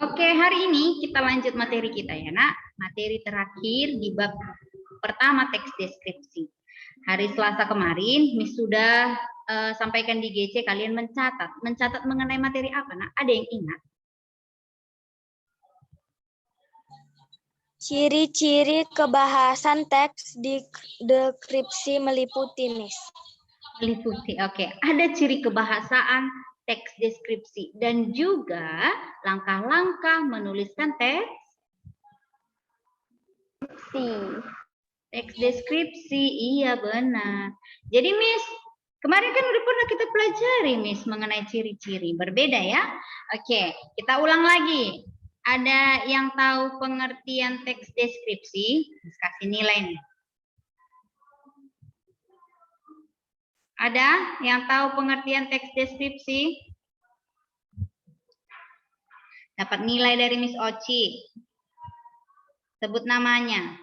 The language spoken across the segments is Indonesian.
Oke, hari ini kita lanjut materi kita ya, Nak. Materi terakhir di bab pertama teks deskripsi. Hari Selasa kemarin, Miss sudah sampaikan di GC, kalian mencatat. Mencatat mengenai materi apa, Nak? Ada yang ingat? Ciri-ciri kebahasan teks deskripsi meliputi, Miss. Meliputi, oke. Ada ciri kebahasaan teks deskripsi dan juga langkah-langkah menuliskan teks deskripsi. Iya benar. Jadi Miss, kemarin kan udah pernah kita pelajari Miss mengenai ciri-ciri. Berbeda ya. Oke, kita ulang lagi. Ada yang tahu pengertian teks deskripsi? Miss kasih nilai nih. Ada yang tahu pengertian teks deskripsi? Dapat nilai dari Miss Oci. Sebut namanya.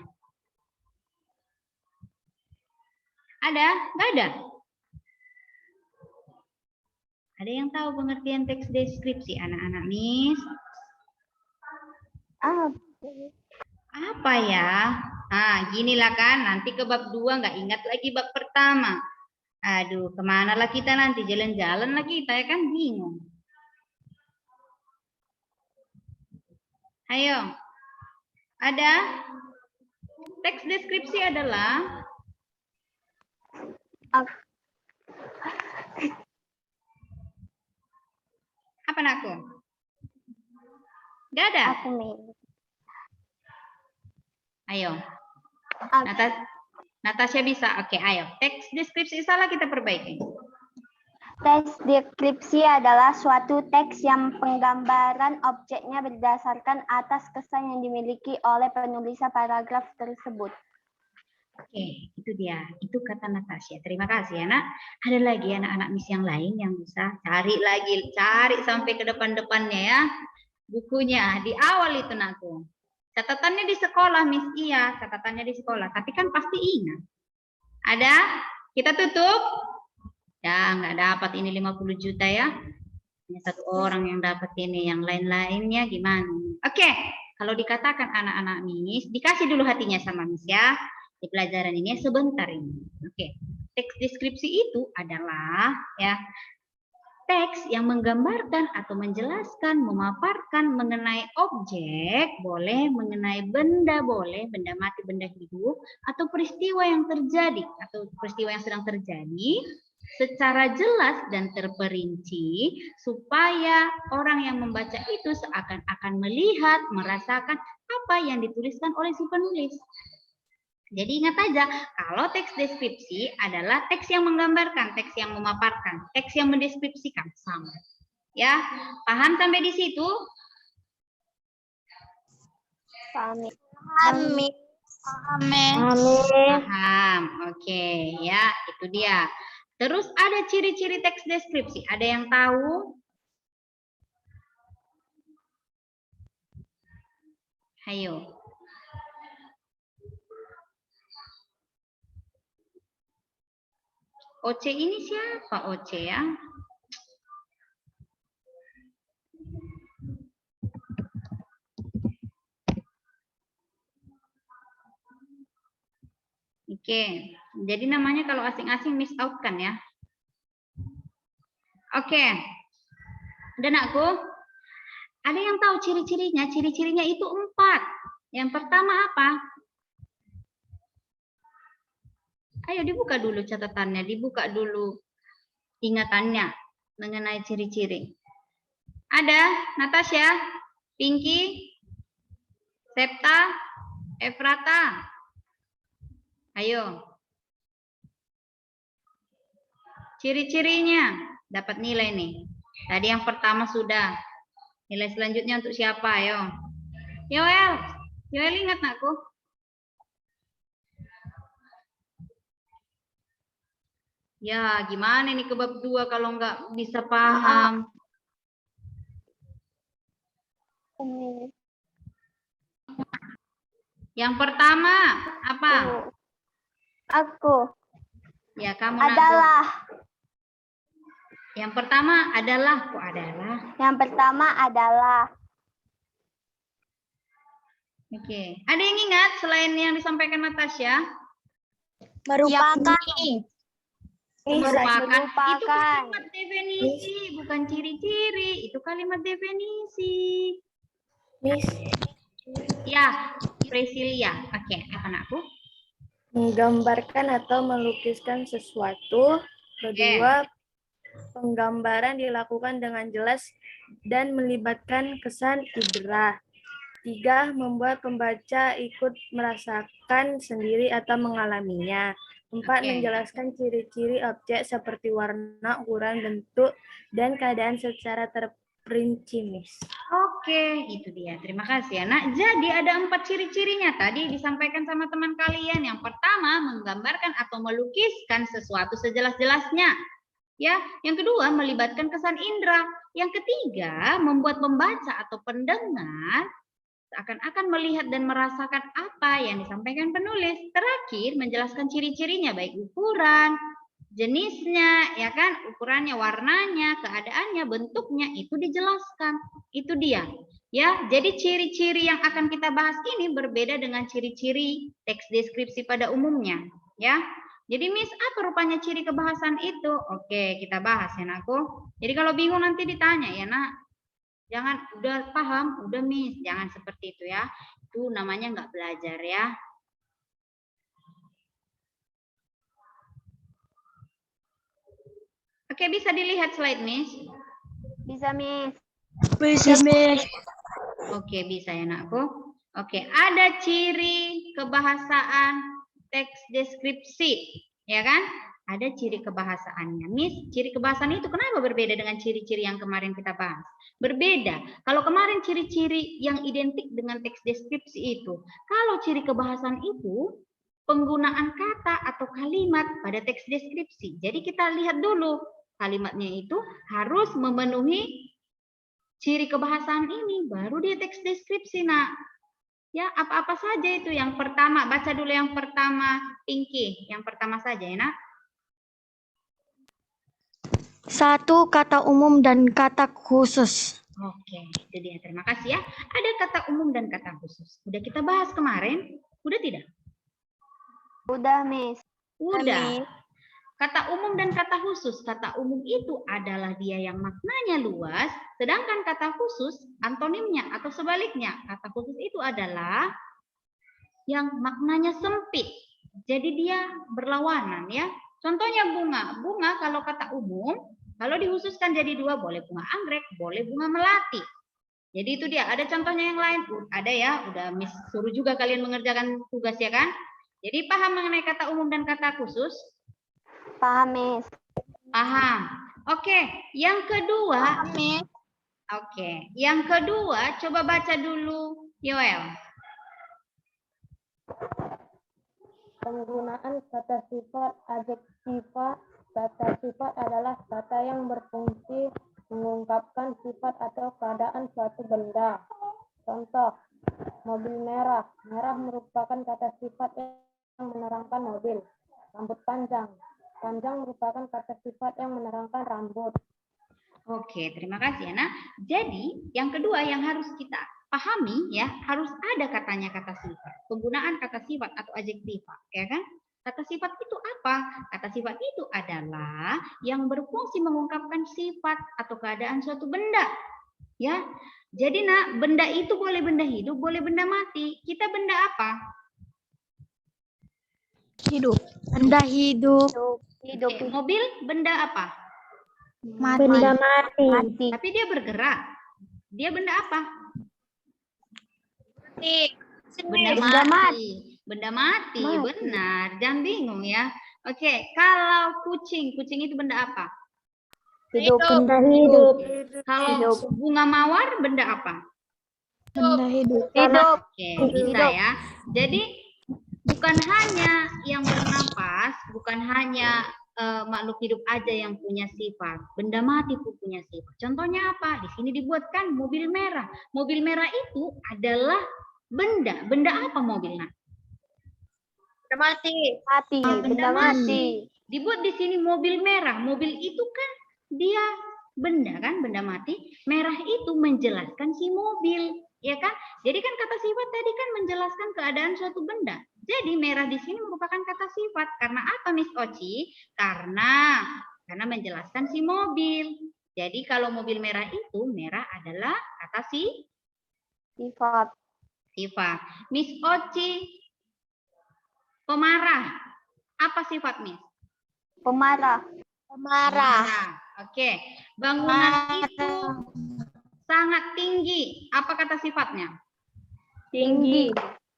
Ada? Nggak ada? Ada yang tahu pengertian teks deskripsi, anak-anak Miss? Apa ya? Nah, ginilah kan, nanti ke bab 2 nggak ingat lagi bab pertama. Aduh, kemana lah kita nanti? Jalan-jalan lah kita, ya kan? Bingung. Ayo. Ada? Teks deskripsi adalah apa, Nakku? Nggak ada? Ayo. Natasha bisa? Oke, ayo. Teks deskripsi salah kita perbaiki. Teks deskripsi adalah suatu teks yang penggambaran objeknya berdasarkan atas kesan yang dimiliki oleh penulis paragraf tersebut. Oke, itu dia. Itu kata Natasha. Terima kasih ya, Nak. Ada lagi anak-anak Miss yang lain yang bisa cari lagi. Cari sampai ke depan-depannya ya. Bukunya. Di awal itu, Nakku. Catatannya di sekolah, Miss. Iya, catatannya di sekolah. Tapi kan pasti ingat. Ada? Kita tutup? Ya, nggak dapat ini 50 juta ya. Hanya satu orang yang dapat ini. Yang lain-lainnya gimana? Oke, kalau dikatakan anak-anak Miss, dikasih dulu hatinya sama Miss ya. Di pelajaran ini sebentar ini. Oke. Teks deskripsi itu adalah ya teks yang menggambarkan atau menjelaskan, memaparkan mengenai objek, boleh mengenai benda, boleh benda mati, benda hidup, atau peristiwa yang terjadi atau peristiwa yang sedang terjadi secara jelas dan terperinci supaya orang yang membaca itu seakan-akan melihat, merasakan apa yang dituliskan oleh si penulis. Jadi ingat aja, kalau teks deskripsi adalah teks yang menggambarkan, teks yang memaparkan, teks yang mendeskripsikan, sama. Ya, paham sampai di situ? Paham. Oke, ya, itu dia. Terus ada ciri-ciri teks deskripsi. Ada yang tahu? Ayo. Oce ini siapa Oce ya? Oke, jadi namanya kalau asing-asing miss out kan ya? Oke, dan aku, ada yang tahu ciri-cirinya? Ciri-cirinya itu 4. Yang pertama apa? Ayo dibuka dulu catatannya, dibuka dulu ingatannya mengenai ciri-ciri. Ada Natasha, Pinky, Septa, Efrata. Ayo. Ciri-cirinya dapat nilai nih. Tadi yang pertama sudah. Nilai selanjutnya untuk siapa? Ayo. Yoel. Yoel ingat nakku? Ya, gimana ini ke bab 2 kalau nggak bisa paham? Yang pertama, apa? Aku. Ya, kamu adalah. Yang pertama adalah, kok adalah? Yang pertama adalah. Oke. Ada yang ingat selain yang disampaikan Natasha? Merupakan. Merupakan. Itu kalimat definisi, bukan ciri-ciri. Itu kalimat definisi. Miss, Ya, Presilia. Oke, apa anakku? menggambarkan atau melukiskan sesuatu. Kedua, penggambaran dilakukan dengan jelas dan melibatkan kesan indera. 3, membuat pembaca ikut merasakan sendiri atau mengalaminya. 4, Oke. menjelaskan ciri-ciri objek seperti warna, ukuran, bentuk, dan keadaan secara terperinci, Miss. Oke, itu dia. Terima kasih ya, Nak. Jadi ada 4 ciri-cirinya tadi disampaikan sama teman kalian. Yang pertama, menggambarkan atau melukiskan sesuatu sejelas-jelasnya. Ya, yang kedua, melibatkan kesan indera. Yang ketiga, membuat pembaca atau pendengar seakan-akan melihat dan merasakan apa yang disampaikan penulis. Terakhir, menjelaskan ciri-cirinya, baik ukuran, jenisnya, ya kan, ukurannya, warnanya, keadaannya, bentuknya, itu dijelaskan. Itu dia. Ya, jadi ciri-ciri yang akan kita bahas ini berbeda dengan ciri-ciri teks deskripsi pada umumnya. Ya, jadi Miss, apa rupanya ciri kebahasan itu? Oke, kita bahas ya, Nakku. Jadi kalau bingung nanti ditanya ya, Nak. Jangan udah paham, udah Miss, jangan seperti itu ya. Itu namanya nggak belajar ya. Oke, bisa dilihat slide Miss. Bisa, Miss. Bisa, Miss. Oke, bisa ya Nakku. Oke, ada ciri kebahasaan teks deskripsi, ya kan? Ada ciri kebahasaannya. Miss, ciri kebahasaan itu kenapa berbeda dengan ciri-ciri yang kemarin kita bahas? Berbeda. Kalau kemarin ciri-ciri yang identik dengan teks deskripsi itu, kalau ciri kebahasaan itu penggunaan kata atau kalimat pada teks deskripsi. Jadi kita lihat dulu kalimatnya itu harus memenuhi ciri kebahasaan ini, baru dia teks deskripsi, Nak. Ya, apa-apa saja itu. Yang pertama, baca dulu yang pertama, Pinky. Yang pertama saja ya, Nak. 1. Kata umum dan kata khusus. Oke, itu dia. Terima kasih ya. Ada kata umum dan kata khusus. Udah kita bahas kemarin? Udah tidak? Udah, Miss. Udah. Kata umum dan kata khusus. Kata umum itu adalah dia yang maknanya luas, sedangkan kata khusus antonimnya atau sebaliknya. Kata khusus itu adalah yang maknanya sempit. Jadi dia berlawanan ya. Contohnya bunga. Bunga kalau kata umum, kalau dikhususkan jadi 2, boleh bunga anggrek, boleh bunga melati. Jadi itu dia. Ada contohnya yang lain? Ada ya. Udah Miss suruh juga kalian mengerjakan tugas ya kan? Jadi paham mengenai kata umum dan kata khusus? Paham, Miss. Paham. Oke, yang kedua. Miss. Oke, yang kedua coba baca dulu, Yoel. Penggunaan kata sifat adjektiva. Kata sifat adalah kata yang berfungsi mengungkapkan sifat atau keadaan suatu benda. Contoh, mobil merah. Merah merupakan kata sifat yang menerangkan mobil. Rambut panjang. Panjang merupakan kata sifat yang menerangkan rambut. Oke, terima kasih ya, Nah. Jadi, yang kedua yang harus kita pahami ya, harus ada katanya kata sifat. Penggunaan kata sifat atau adjektiva, ya kan? Kata sifat itu apa? Kata sifat itu adalah yang berfungsi mengungkapkan sifat atau keadaan suatu benda. Ya. Jadi, Nak, benda itu boleh benda hidup, boleh benda mati. Kita benda apa? Hidup. Benda hidup. Hidup. Oke, mobil benda apa? Mati. Benda mati. Mati. Tapi dia bergerak. Dia benda apa? Benda Benda mati. Benda mati, Mati. benar. Jangan bingung ya. Oke, kalau kucing, kucing itu benda apa? Hidup. Benda hidup. Kalau bunga mawar, benda apa? Benda hidup. Hidup. Oke, bisa ya. Jadi bukan hanya yang bernapas, bukan hanya makhluk hidup aja yang punya sifat. Benda mati pun punya sifat. Contohnya apa? Di sini dibuatkan mobil merah. Mobil merah itu adalah benda. Benda apa mobilnya? Benda mati. Mati. Benda mati. Dibuat di sini mobil merah. Mobil itu kan dia benda kan, benda mati. Merah itu menjelaskan si mobil. Ya kan? Jadi kan kata sifat tadi kan menjelaskan keadaan suatu benda. Jadi merah di sini merupakan kata sifat. Karena apa, Miss Oci? Karena menjelaskan si mobil. Jadi kalau mobil merah itu, merah adalah kata Sifat. sifat. Miss Oci, pemarah. Apa sifat, Miss? Pemarah. Pemarah. Oke. Bangunan itu sangat tinggi. Apa kata sifatnya? Tinggi.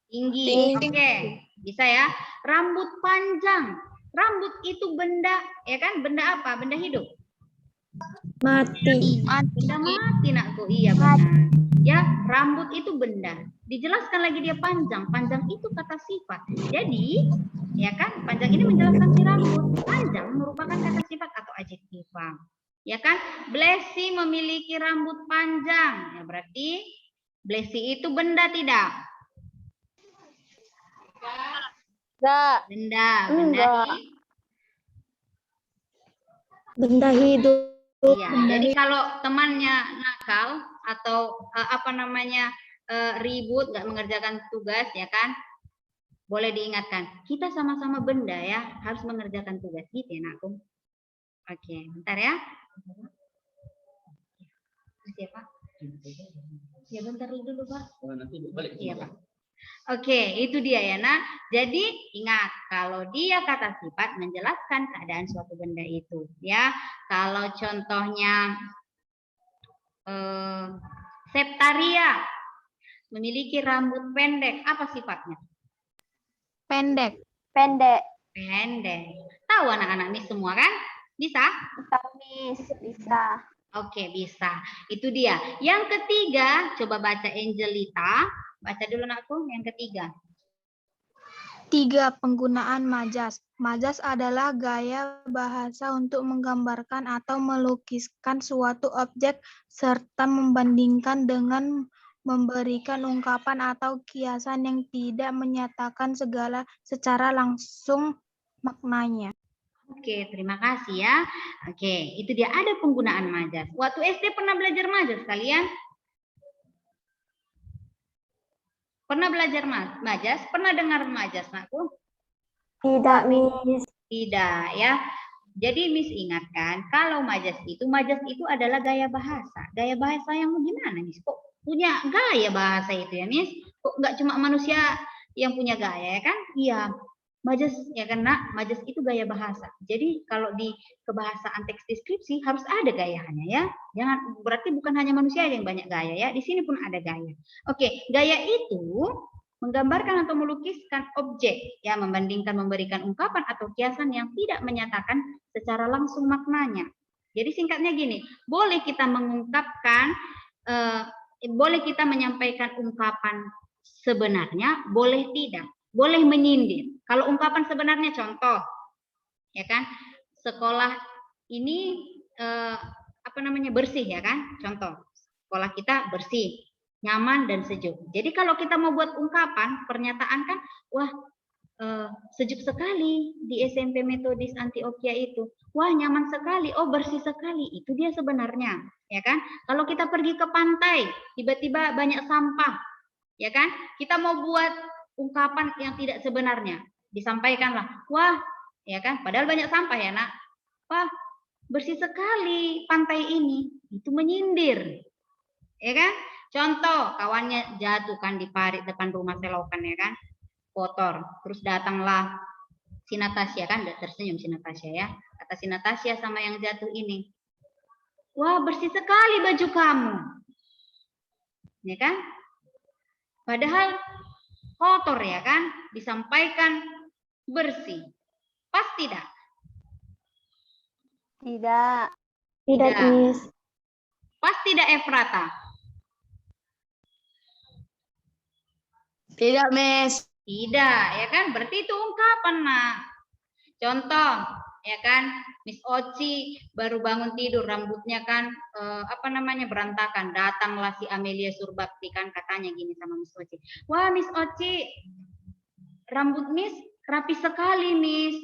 Tinggi. Oke. Bisa ya. Rambut panjang. Rambut itu benda, ya kan? Benda apa? Benda hidup. Mati. Benda mati, nakku. Iya benar. Ya, rambut itu benda. Dijelaskan lagi dia panjang. Panjang itu kata sifat. Jadi, ya kan? Panjang ini menjelaskan si rambut. Panjang merupakan kata sifat atau adjektif. Ya kan? Blessy memiliki rambut panjang. Ya berarti Blessy itu benda tidak? Benda. Benda hidup. Iya. Jadi kalau temannya nakal atau ribut, nggak mengerjakan tugas, ya kan? Boleh diingatkan. Kita sama-sama benda ya, harus mengerjakan tugas. Gitu ya, nakku. Oke, bentar ya. Ya, Pak. Ya, bentar dulu, Pak. Iya, Pak. Oke, itu dia ya, Nak. Jadi ingat, kalau dia kata sifat menjelaskan keadaan suatu benda itu, ya. Kalau contohnya Septaria memiliki rambut pendek, apa sifatnya? Pendek. Pendek. Pendek. Tahu anak-anak Miss semua kan? Bisa? Tahu, Miss. Bisa. Oke, bisa. Itu dia. Yang ketiga, coba baca Angelita. Baca dulu, nakku, yang ketiga. 3. Penggunaan majas. Majas adalah gaya bahasa untuk menggambarkan atau melukiskan suatu objek serta membandingkan dengan memberikan ungkapan atau kiasan yang tidak menyatakan segala secara langsung maknanya. Oke, terima kasih ya. Oke, itu dia, ada penggunaan majas. Waktu SD pernah belajar majas kalian? Pernah belajar majas? Pernah dengar majas, nakku? Tidak, Miss. Tidak ya. Jadi Miss ingatkan, kalau majas itu adalah gaya bahasa. Gaya bahasa yang gimana, Miss? Kok punya gaya bahasa itu ya, Miss? Kok nggak cuma manusia yang punya gaya, ya kan? Iya. Majas, ya karena majas itu gaya bahasa. Jadi kalau di kebahasaan teks deskripsi harus ada gayanya ya. Jangan, berarti bukan hanya manusia yang banyak gaya ya. Di sini pun ada gaya. Oke, gaya itu menggambarkan atau melukiskan objek, ya, membandingkan, memberikan ungkapan atau kiasan yang tidak menyatakan secara langsung maknanya. Jadi singkatnya gini, boleh kita mengungkapkan, boleh kita menyampaikan ungkapan sebenarnya, boleh tidak. Boleh menyindir. Kalau ungkapan sebenarnya, contoh, ya kan, sekolah ini bersih, ya kan, contoh, sekolah kita bersih, nyaman dan sejuk. Jadi kalau kita mau buat ungkapan, pernyataan kan, wah sejuk sekali di SMP Metodis Antioquia itu, wah nyaman sekali, oh bersih sekali, itu dia sebenarnya, ya kan. Kalau kita pergi ke pantai, tiba-tiba banyak sampah, ya kan, kita mau buat ungkapan yang tidak sebenarnya, disampaikanlah, wah, ya kan, padahal banyak sampah ya, Nak, wah bersih sekali pantai ini, itu menyindir, ya kan. Contoh, kawannya jatuh kan di parit depan rumah selokan, ya kan, kotor, terus datanglah si Natasha, kan, tersenyum si Natasha, ya, kata si Natasha sama yang jatuh ini, wah bersih sekali baju kamu, ya kan, padahal kotor, ya kan, disampaikan bersih. Pas tidak? Tidak. Tidak, Miss. Pas tidak, Efrata? Tidak, Miss. Tidak, ya kan, berarti itu ungkapan, Nak. Contoh, ya kan, Miss Oci baru bangun tidur, rambutnya kan berantakan, datanglah si Amelia Surbakti, kan, katanya gini sama Miss Oci, wah Miss Oci, rambut Miss rapi sekali, Miss,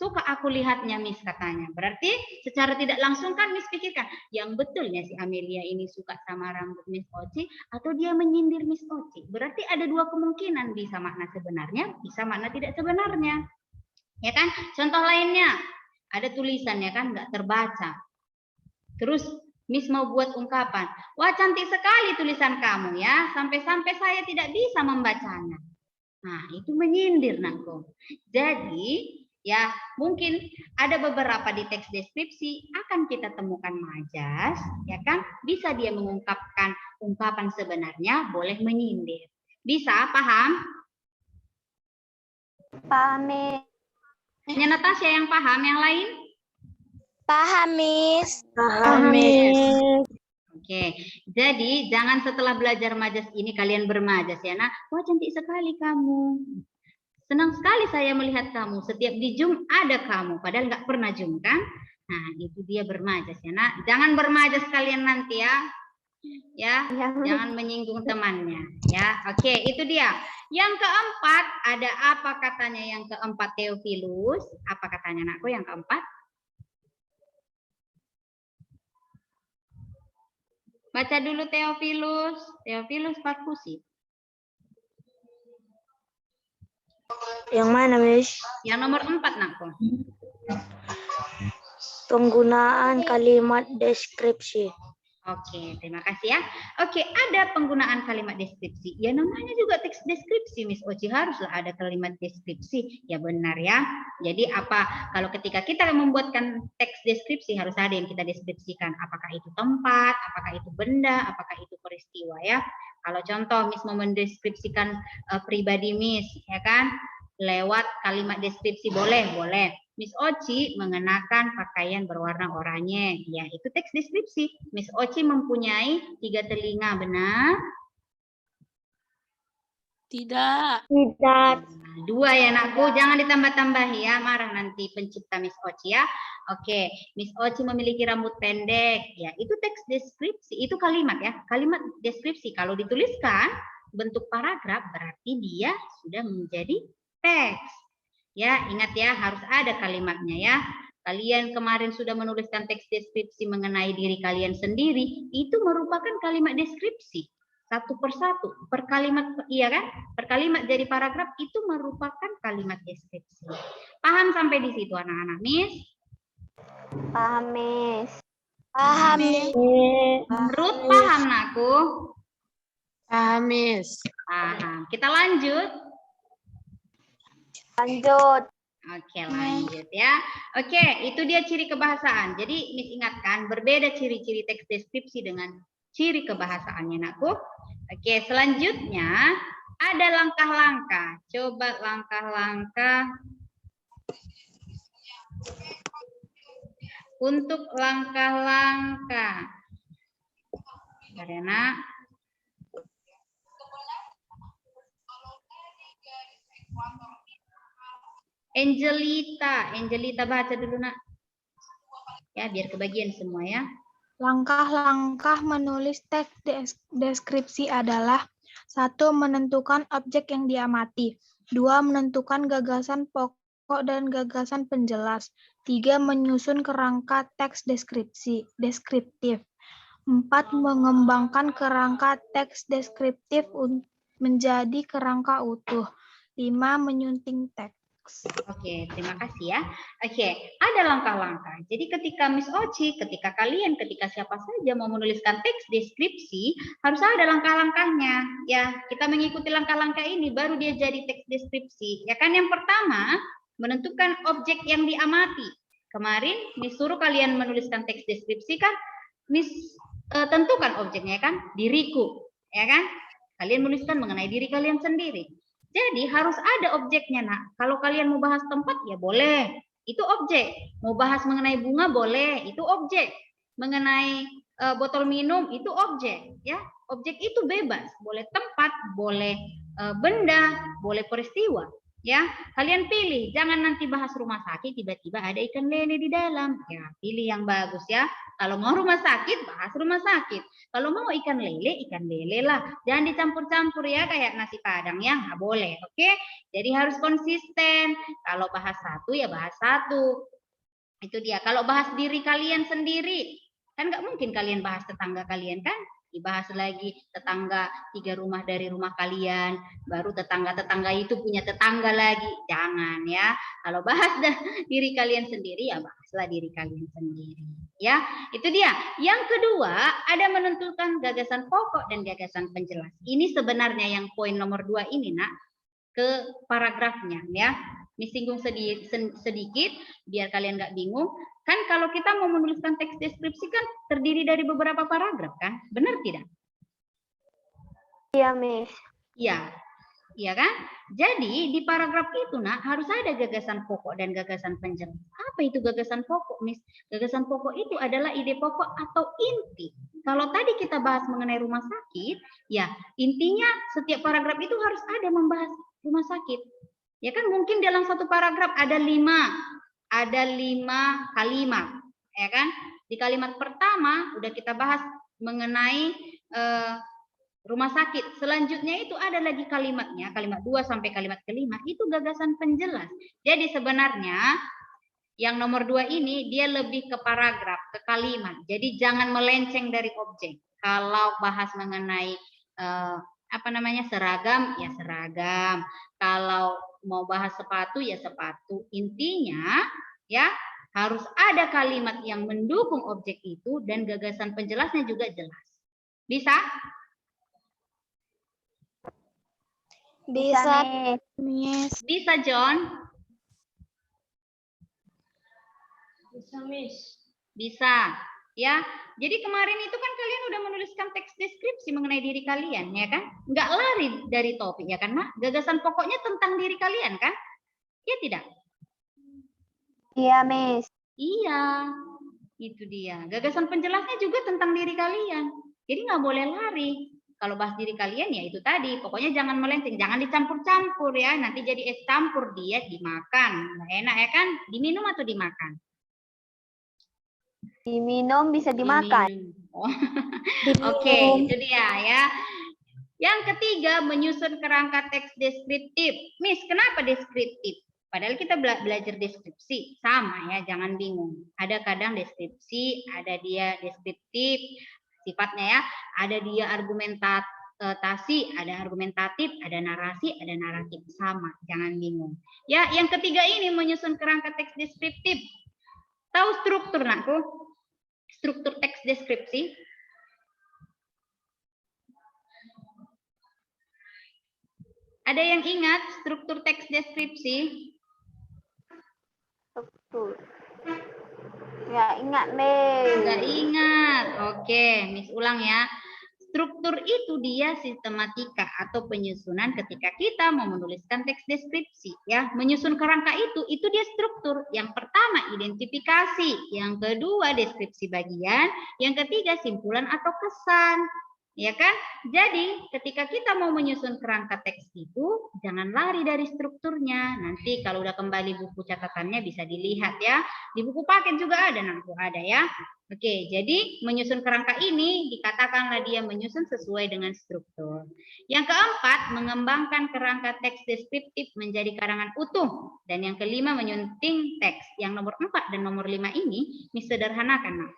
Suka aku lihatnya, Miss, katanya. Berarti secara tidak langsung kan Miss pikirkan, yang betulnya si Amelia ini suka sama rambut Miss Oci atau dia menyindir Miss Oci. Berarti ada dua kemungkinan, bisa makna sebenarnya, bisa makna tidak sebenarnya. Ya kan? Contoh lainnya, ada tulisannya kan nggak terbaca. Terus Miss mau buat ungkapan, wah cantik sekali tulisan kamu ya, sampai-sampai saya tidak bisa membacanya. Nah, itu menyindir, nakku. Jadi, ya mungkin ada beberapa di teks deskripsi akan kita temukan majas, ya kan? Bisa dia mengungkapkan ungkapan sebenarnya, boleh menyindir. Bisa, paham? Paham, Miss. Hanya Natasha yang paham, yang lain? Paham, Miss. Paham, Miss. Oke, jadi jangan setelah belajar majas ini kalian bermajas ya, nak. Wah cantik sekali kamu. Senang sekali saya melihat kamu. Setiap di Zoom ada kamu, padahal nggak pernah Zoom kan? Nah, itu dia bermajas ya, nak. Jangan bermajas kalian nanti ya. Ya, jangan menyinggung temannya. Ya, oke, itu dia. Yang keempat, ada apa katanya yang keempat, Theophilus? Apa katanya, nakku, yang keempat? Baca dulu Theophilus. Theophilus Parkusi. Yang mana, Miss? Yang nomor 4, nakku. Penggunaan kalimat deskripsi. Oke, terima kasih ya. Oke, ada penggunaan kalimat deskripsi. Ya namanya juga teks deskripsi, Miss Oci, haruslah ada kalimat deskripsi. Ya benar ya. Jadi apa, kalau ketika kita membuatkan teks deskripsi harus ada yang kita deskripsikan. Apakah itu tempat, apakah itu benda, apakah itu peristiwa ya. Kalau contoh Miss mau mendeskripsikan pribadi Miss, ya kan? Lewat kalimat deskripsi boleh. Miss Oci mengenakan pakaian berwarna oranye. Ya, itu teks deskripsi. Miss Oci mempunyai 3 telinga, benar? Tidak. Tidak. 2 ya, nakku. Jangan ditambah-tambahi ya. Marah nanti pencipta Miss Oci ya. Oke, Miss Oci memiliki rambut pendek. Ya, itu teks deskripsi. Itu kalimat ya. Kalimat deskripsi. Kalau dituliskan bentuk paragraf berarti dia sudah menjadi teks. Ya, ingat ya, harus ada kalimatnya ya. Kalian kemarin sudah menuliskan teks deskripsi mengenai diri kalian sendiri, itu merupakan kalimat deskripsi. Satu persatu, per kalimat, iya kan? Per kalimat jadi paragraf itu merupakan kalimat deskripsi. Paham sampai di situ anak-anak, Miss? Paham, Miss. Paham, Miss. Ruth paham, nakku? Paham, Miss. Paham. Kita lanjut. Lanjut. Oke, lanjut ya. Oke, itu dia ciri kebahasaan. Jadi, Miss ingatkan, berbeda ciri-ciri teks deskripsi dengan ciri kebahasaannya, nakku. Oke, selanjutnya ada langkah-langkah. Coba langkah-langkah. Untuk langkah-langkah. Karena Angelita baca dulu, nak. Ya, biar kebagian semua ya. Langkah-langkah menulis teks deskripsi adalah 1. Menentukan objek yang diamati. 2. Menentukan gagasan pokok dan gagasan penjelas. 3. Menyusun kerangka teks deskriptif. 4. Mengembangkan kerangka teks deskriptif menjadi kerangka utuh. 5. Menyunting teks. Oke, terima kasih ya. Oke, ada langkah-langkah. Jadi ketika Miss Oci, ketika siapa saja mau menuliskan teks deskripsi, harus ada langkah-langkahnya. Ya, kita mengikuti langkah-langkah ini baru dia jadi teks deskripsi. Ya kan, yang pertama, menentukan objek yang diamati. Kemarin Miss suruh kalian menuliskan teks deskripsi kan, Miss tentukan objeknya kan, diriku. Ya kan? Kalian menuliskan mengenai diri kalian sendiri. Jadi harus ada objeknya, nak. Kalau kalian mau bahas tempat, ya boleh. Itu objek. Mau bahas mengenai bunga, boleh. Itu objek. Mengenai botol minum, itu objek. Ya, objek itu bebas. Boleh tempat, boleh benda, boleh peristiwa. Ya, kalian pilih, jangan nanti bahas rumah sakit tiba-tiba ada ikan lele di dalam. Ya, pilih yang bagus ya. Kalau mau rumah sakit, bahas rumah sakit. Kalau mau ikan lele lah. Jangan dicampur-campur ya kayak nasi padang ya, nggak boleh. Oke? Jadi harus konsisten. Kalau bahas satu ya bahas satu. Itu dia. Kalau bahas diri kalian sendiri, kan nggak mungkin kalian bahas tetangga kalian kan? Dibahas lagi tetangga 3 rumah dari rumah kalian, baru tetangga-tetangga itu punya tetangga lagi. Jangan ya. Kalau bahas diri kalian sendiri ya bahaslah diri kalian sendiri. Ya, itu dia. Yang kedua, ada menentukan gagasan pokok dan gagasan penjelas. Ini sebenarnya yang poin nomor 2 ini, Nak, ke paragrafnya ya. Miss singgung sedikit biar kalian nggak bingung. Kan kalau kita mau menuliskan teks deskripsi kan terdiri dari beberapa paragraf kan? Benar tidak? Iya, Miss. Iya. Iya kan? Jadi di paragraf itu Nak harus ada gagasan pokok dan gagasan penjelas. Apa itu gagasan pokok, Miss? Gagasan pokok itu adalah ide pokok atau inti. Kalau tadi kita bahas mengenai rumah sakit, ya intinya setiap paragraf itu harus ada membahas rumah sakit. Ya kan mungkin dalam satu paragraf ada 5 kalimat, ya kan? Di kalimat pertama udah kita bahas mengenai rumah sakit. Selanjutnya itu ada lagi kalimatnya, kalimat 2 sampai kalimat kelima, itu gagasan penjelas. Jadi sebenarnya yang nomor 2 ini dia lebih ke paragraf, ke kalimat. Jadi jangan melenceng dari objek. Kalau bahas mengenai seragam, ya seragam. Kalau mau bahas sepatu, ya sepatu. Intinya ya harus ada kalimat yang mendukung objek itu dan gagasan penjelasnya juga jelas. Bisa? Bisa, Miss. Bisa, John? Bisa, Miss. Bisa. Ya, jadi kemarin itu kan kalian udah menuliskan teks deskripsi mengenai diri kalian, ya kan? Nggak lari dari topik, ya kan, Mak? Gagasan pokoknya tentang diri kalian, kan? Ya tidak? Iya, Miss. Iya, itu dia. Gagasan penjelasnya juga tentang diri kalian. Jadi nggak boleh lari. Kalau bahas diri kalian ya itu tadi. Pokoknya jangan melenceng, jangan dicampur-campur ya. Nanti jadi es campur, dia dimakan. Nggak enak ya kan? Diminum atau dimakan? Diminum bisa dimakan. Oh. Oke, itu dia ya. Yang ketiga, menyusun kerangka teks deskriptif. Miss, kenapa deskriptif? Padahal kita belajar deskripsi. Sama ya, jangan bingung. Ada kadang deskripsi, ada dia deskriptif sifatnya ya. Ada dia argumentasi, ada argumentatif, ada narasi, ada naratif. Sama, jangan bingung. Ya, yang ketiga ini menyusun kerangka teks deskriptif. Tahu struktur, Nakku? Struktur teks deskripsi. Ada yang ingat struktur teks deskripsi? Struktur. Nggak ingat, Miss. Nggak ingat. Oke, Miss ulang ya. Struktur itu dia sistematika atau penyusunan ketika kita mau menuliskan teks deskripsi ya. Menyusun kerangka itu dia struktur. Yang pertama identifikasi, yang kedua deskripsi bagian, yang ketiga simpulan atau kesan. Ya kan? Jadi ketika kita mau menyusun kerangka teks itu jangan lari dari strukturnya. Nanti kalau udah kembali buku catatannya bisa dilihat ya. Di buku paket juga ada, nanti ada ya. Oke, jadi menyusun kerangka ini dikatakanlah dia menyusun sesuai dengan struktur. Yang keempat, mengembangkan kerangka teks deskriptif menjadi karangan utuh. Dan yang kelima, menyunting teks. Yang nomor 4 dan nomor 5 ini disederhanakan. Nah,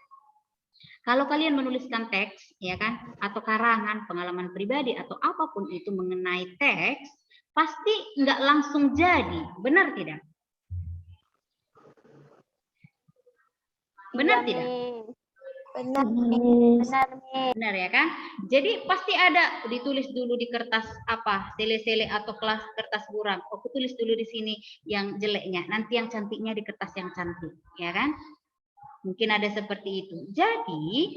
kalau kalian menuliskan teks, ya kan, atau karangan, pengalaman pribadi, atau apapun itu mengenai teks, pasti nggak langsung jadi. Benar tidak? Benar tidak? Benar, Miss. Benar, Miss. Benar ya kan? Jadi pasti ada ditulis dulu di kertas apa, sele-sele atau kertas buram. Aku tulis dulu di sini yang jeleknya, nanti yang cantiknya di kertas yang cantik, ya kan? Mungkin ada seperti itu. Jadi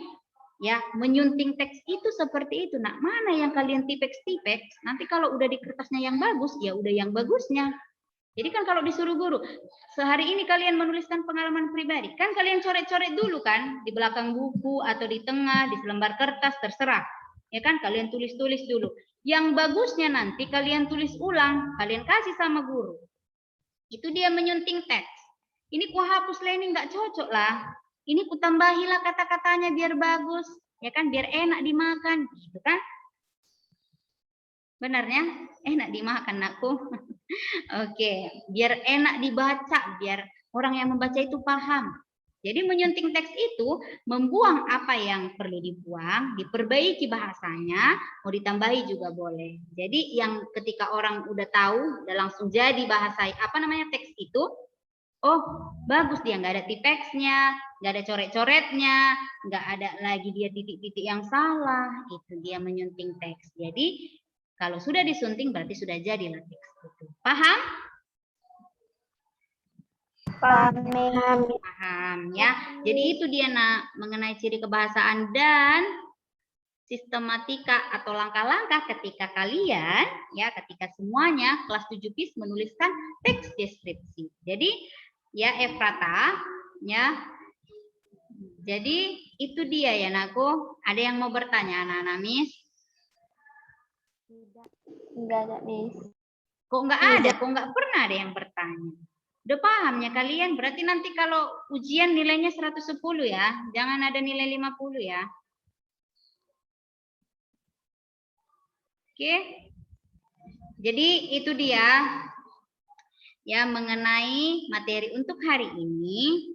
ya menyunting teks itu seperti itu. Nah, mana yang kalian tipeks, nanti kalau udah di kertasnya yang bagus, ya udah yang bagusnya. Jadi kan kalau disuruh guru, sehari ini kalian menuliskan pengalaman pribadi, kan kalian coret-coret dulu kan, di belakang buku atau di tengah, di selembar kertas, terserah. Ya kan, kalian tulis-tulis dulu. Yang bagusnya nanti kalian tulis ulang, kalian kasih sama guru. Itu dia menyunting teks. Ini ku hapus lah, ini nggak cocok lah. Ini ku tambahilah kata-katanya biar bagus, ya kan? Biar enak dimakan, gitu kan? Benarnya enak dimakan aku. Oke, biar enak dibaca, biar orang yang membaca itu paham. Jadi menyunting teks itu membuang apa yang perlu dibuang, diperbaiki bahasanya, mau ditambahi juga boleh. Jadi yang ketika orang udah tahu, udah langsung jadi bahasa apa namanya teks itu, oh bagus dia nggak ada tipeksnya, nggak ada coret-coretnya, nggak ada lagi dia titik-titik yang salah, itu dia menyunting teks. Jadi kalau sudah disunting berarti sudah jadilah teks itu. Paham? Paham ya. Jadi itu dia nak mengenai ciri kebahasaan dan sistematika atau langkah-langkah ketika kalian ya ketika semuanya kelas 7 PIS menuliskan teks deskripsi. Jadi ya Efrata ya. Jadi itu dia ya Naku. Ada yang mau bertanya anak-anak Miss? Enggak ada, Miss. Kok nggak ada? Kok nggak pernah ada yang bertanya? Udah pahamnya kalian? Berarti nanti kalau ujian nilainya 110 ya. Jangan ada nilai 50 ya. Oke. Jadi itu dia ya mengenai materi untuk hari ini.